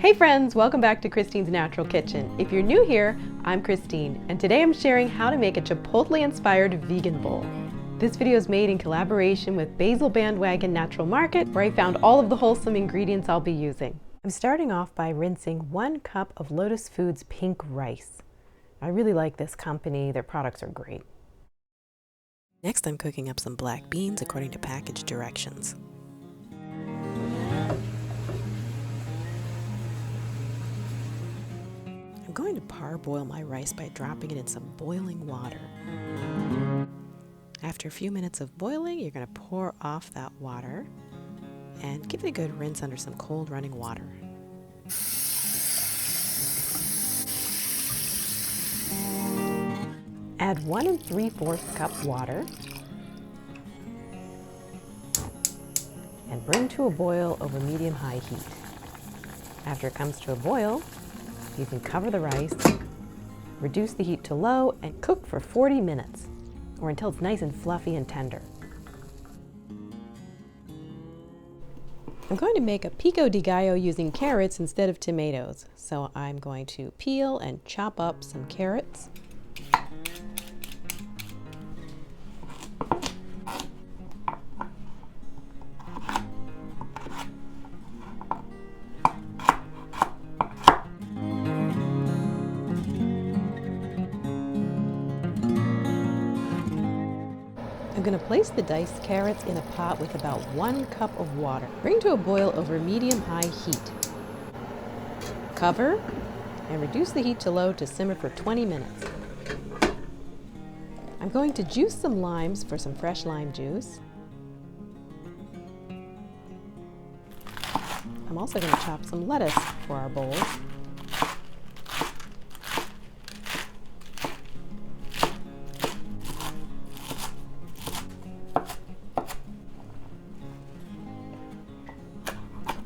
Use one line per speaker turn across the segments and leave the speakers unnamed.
Hey friends, welcome back to Christine's Natural Kitchen. If you're new here, I'm Christine, and today I'm sharing how to make a Chipotle-inspired vegan bowl. This video is made in collaboration with Basil Bandwagon Natural Market, where I found all of the wholesome ingredients I'll be using. I'm starting off by rinsing 1 cup of Lotus Foods pink rice. I really like this company, their products are great. Next, I'm cooking up some black beans according to package directions. I'm going to parboil my rice by dropping it in some boiling water. After a few minutes of boiling, you're going to pour off that water and give it a good rinse under some cold running water. Add 1 3/4 cup water and bring to a boil over medium-high heat. After it comes to a boil, you can cover the rice, reduce the heat to low, and cook for 40 minutes, or until it's nice and fluffy and tender. I'm going to make a Pico de Gallo using carrots instead of tomatoes, so I'm going to peel and chop up some carrots. I'm going to place the diced carrots in a pot with about 1 cup of water. Bring to a boil over medium-high heat. Cover and reduce the heat to low to simmer for 20 minutes. I'm going to juice some limes for some fresh lime juice. I'm also going to chop some lettuce for our bowl.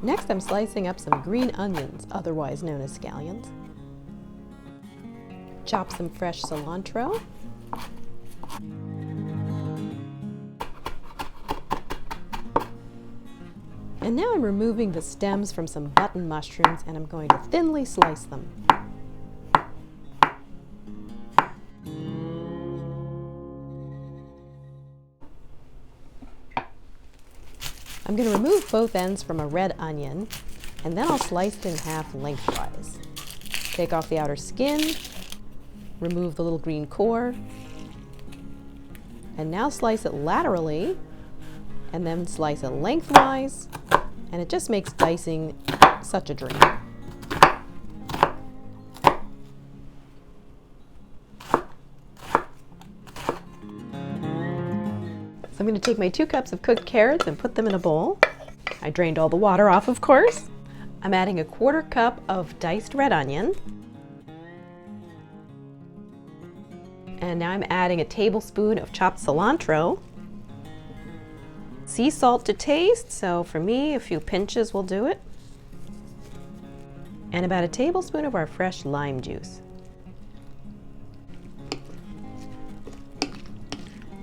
Next, I'm slicing up some green onions, otherwise known as scallions. Chop some fresh cilantro. And now I'm removing the stems from some button mushrooms, and I'm going to thinly slice them. I'm going to remove both ends from a red onion, and then I'll slice it in half lengthwise. Take off the outer skin, remove the little green core, and now slice it laterally, and then slice it lengthwise, and it just makes dicing such a dream. I'm going to take my 2 cups of cooked carrots and put them in a bowl. I drained all the water off, of course. I'm adding a 1/4 cup of diced red onion. And now I'm adding a tablespoon of chopped cilantro. Sea salt to taste, so for me, a few pinches will do it. And about a tablespoon of our fresh lime juice.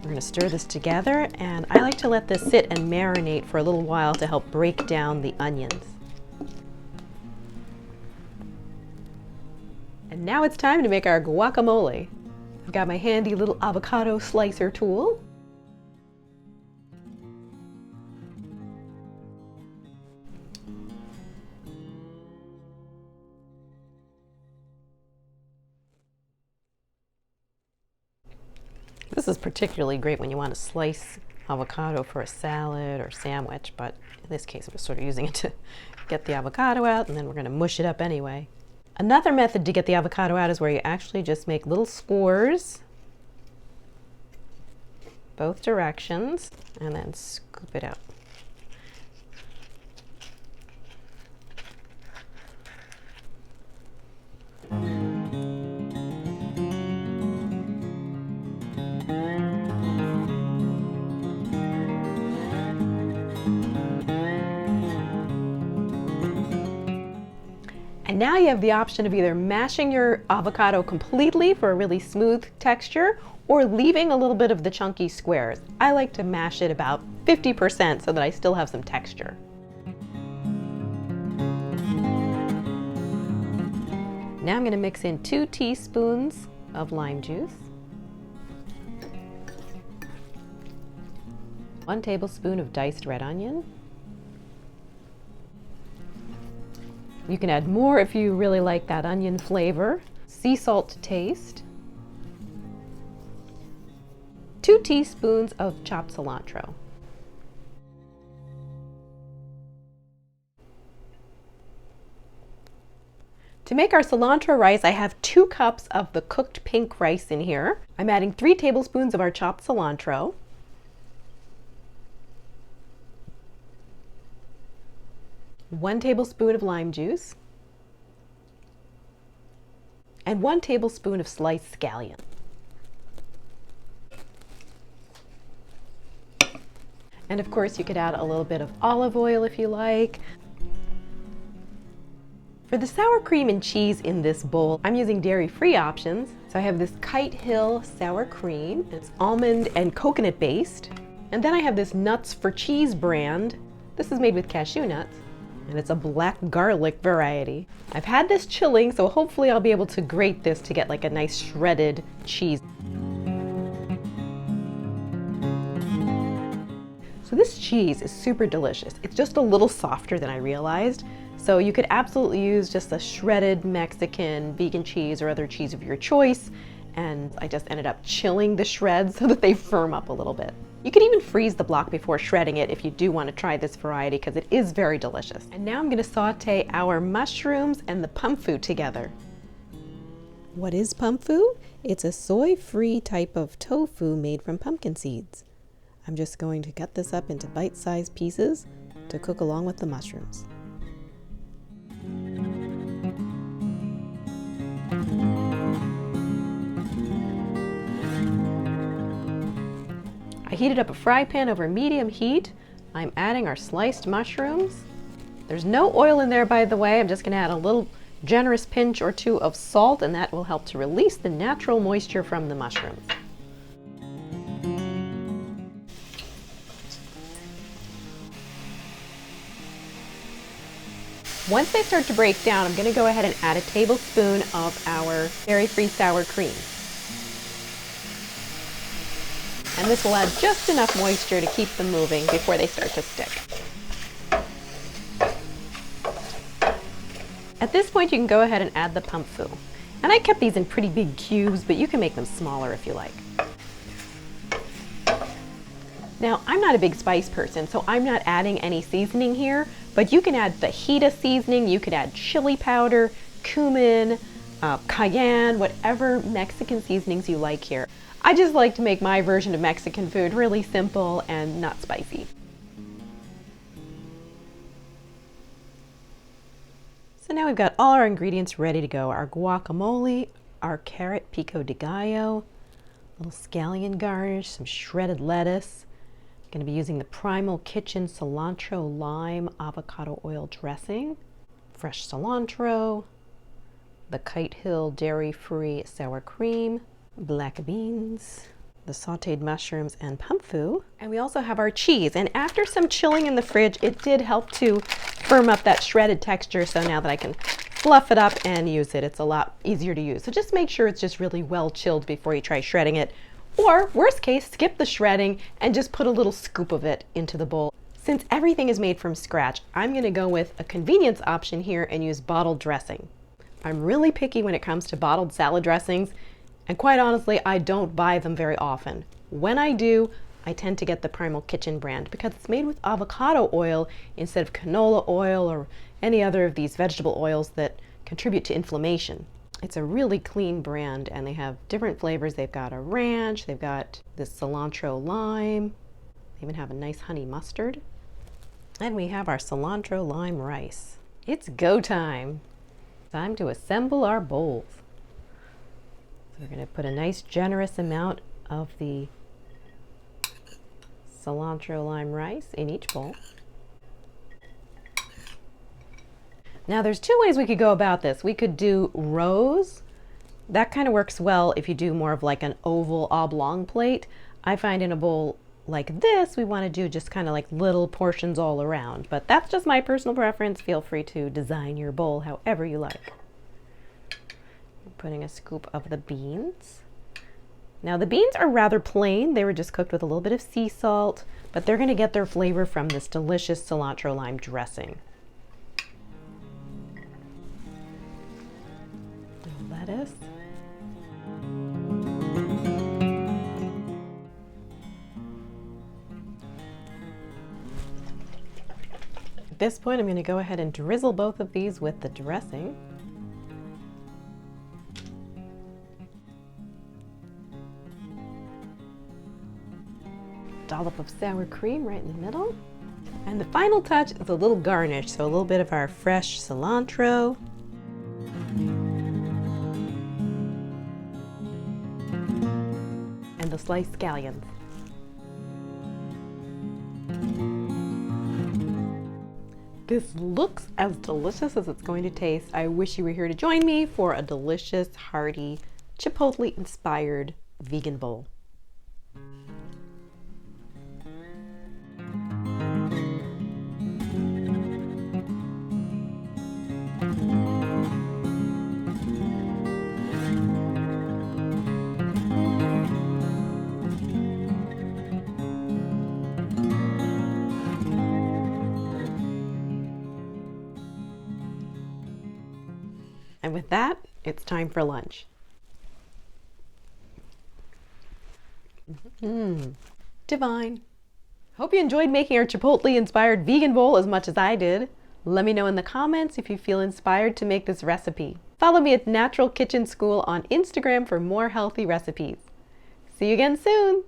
We're going to stir this together, and I like to let this sit and marinate for a little while to help break down the onions. And now it's time to make our guacamole. I've got my handy little avocado slicer tool. This is particularly great when you want to slice avocado for a salad or sandwich, but in this case I'm just sort of using it to get the avocado out, and then we're going to mush it up anyway. Another method to get the avocado out is where you actually just make little scores, both directions, and then scoop it out. And now you have the option of either mashing your avocado completely for a really smooth texture, or leaving a little bit of the chunky squares. I like to mash it about 50% so that I still have some texture. Now I'm going to mix in 2 teaspoons of lime juice, 1 tablespoon of diced red onion. You can add more if you really like that onion flavor. Sea salt to taste. 2 teaspoons of chopped cilantro. To make our cilantro rice, I have 2 cups of the cooked pink rice in here. I'm adding 3 tablespoons of our chopped cilantro. One tablespoon of lime juice. And 1 tablespoon of sliced scallion. And of course, you could add a little bit of olive oil if you like. For the sour cream and cheese in this bowl, I'm using dairy-free options. So I have this Kite Hill sour cream. It's almond and coconut based. And then I have this Nuts for Cheese brand. This is made with cashew nuts, and it's a black garlic variety. I've had this chilling, so hopefully I'll be able to grate this to get like a nice shredded cheese. So this cheese is super delicious. It's just a little softer than I realized. So you could absolutely use just a shredded Mexican vegan cheese or other cheese of your choice. And I just ended up chilling the shreds so that they firm up a little bit. You can even freeze the block before shredding it if you do want to try this variety, because it is very delicious. And now I'm going to saute our mushrooms and the pumfu together. What is pumfu? It's a soy-free type of tofu made from pumpkin seeds. I'm just going to cut this up into bite-sized pieces to cook along with the mushrooms. I heated up a fry pan over medium heat. I'm adding our sliced mushrooms. There's no oil in there, by the way. I'm just going to add a little generous pinch or 2 of salt, and that will help to release the natural moisture from the mushrooms. Once they start to break down, I'm going to go ahead and add a tablespoon of our dairy-free sour cream. And this will add just enough moisture to keep them moving before they start to stick. At this point, you can go ahead and add the pumfu. And I kept these in pretty big cubes, but you can make them smaller if you like. Now, I'm not a big spice person, so I'm not adding any seasoning here, but you can add fajita seasoning, you could add chili powder, cumin, cayenne, whatever Mexican seasonings you like here. I just like to make my version of Mexican food really simple and not spicy. So now we've got all our ingredients ready to go. Our guacamole, our carrot pico de gallo, a little scallion garnish, some shredded lettuce. Going to be using the Primal Kitchen cilantro lime avocado oil dressing, fresh cilantro, the Kite Hill dairy-free sour cream, black beans, the sauteed mushrooms and pumfu. And we also have our cheese. And after some chilling in the fridge, it did help to firm up that shredded texture. So now that I can fluff it up and use it, it's a lot easier to use. So just make sure it's just really well chilled before you try shredding it. Or worst case, skip the shredding and just put a little scoop of it into the bowl. Since everything is made from scratch, I'm going to go with a convenience option here and use bottled dressing. I'm really picky when it comes to bottled salad dressings, and quite honestly, I don't buy them very often. When I do, I tend to get the Primal Kitchen brand because it's made with avocado oil instead of canola oil or any other of these vegetable oils that contribute to inflammation. It's a really clean brand, and they have different flavors. They've got a ranch, they've got this cilantro lime, they even have a nice honey mustard. And we have our cilantro lime rice. It's go time. Time to assemble our bowls. So we're going to put a nice generous amount of the cilantro lime rice in each bowl. Now there's 2 ways we could go about this. We could do rows. That kind of works well if you do more of like an oval oblong plate. I find in a bowl like this, we want to do just kind of like little portions all around. But that's just my personal preference. Feel free to design your bowl however you like. Putting a scoop of the beans. Now the beans are rather plain. They were just cooked with a little bit of sea salt, but they're going to get their flavor from this delicious cilantro lime dressing. Lettuce. At this point, I'm going to go ahead and drizzle both of these with the dressing. Dollop of sour cream right in the middle. And the final touch is a little garnish, so a little bit of our fresh cilantro. And the sliced scallions. This looks as delicious as it's going to taste. I wish you were here to join me for a delicious, hearty, Chipotle-inspired vegan bowl. And with that, it's time for lunch. Divine. Hope you enjoyed making our Chipotle-inspired vegan bowl as much as I did. Let me know in the comments if you feel inspired to make this recipe. Follow me at Natural Kitchen School on Instagram for more healthy recipes. See you again soon!